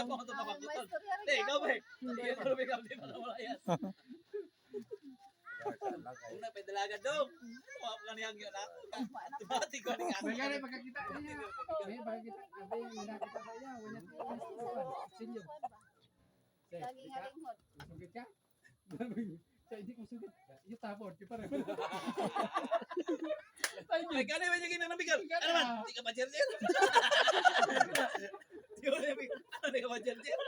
Ikaw mo ito mapagutan. Hindi, ikaw ba eh. Hindi, ikaw ba ikaw di pa namalayas. Una pa dalaga dong. Ano ka niyang yun ako? Mati ko ni kami. Magkano pagkakita niya? May pagkakita. Abay, nakita ba niya? Wala ko. Sinyo. Lagi nga rin hot. Sugit ka? Sa hindi ko sugit. Yung tapon. Yung parang. Ay, kani ba niya ginanabigal? Ano man? Di ka pa jerjer? Di ko na bigal. Ano di ka pa jerjer?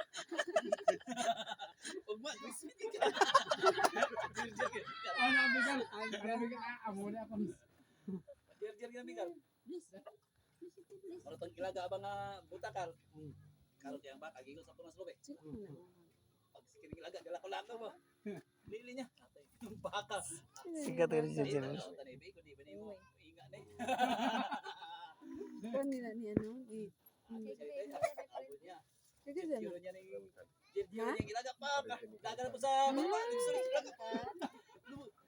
Huwag ma, crispy di ka. Jerjer ka. Ano ang bigal? Ano bigal? Amo na ako. Jerjer ka bigal. Ano tong ilaga abang butakal? Karot yang baka, gigil sa punas lube. Pag sikiring ilaga, dala ko lang mo. Lili niya. Yung baka. Sikat ka rin siya dyan. Tanibi ko, di ba ni mo? Inga na eh. Kuan nila ni ano? Abot niya. Sige sana. Jiro niya ni Jiro niya ilaga pa. Dagan po sa baba, lipsulis ilaga pa.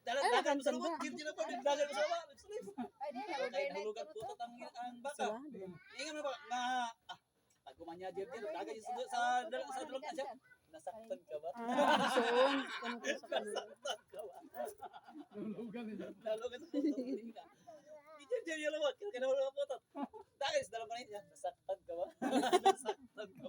Dagan po sa lubot, Jiro po dagan po sa baba, lipsulis. Ay, di na. Kaya nahulugan po ang baka. Sala. Inga mo ba nga taguman niya Jiro, dagan niya sa dulog na siya. Nasaktan ka ba? Soon. Kung sa kanila. Nasaktan ka ba? Lulugan nila. Nahulugan sa dulog ka. Jiro yung lumot, kaya nahulugan po ito. Dagan sa dulog na niya, nasaktan ka ba? Nasaktan ka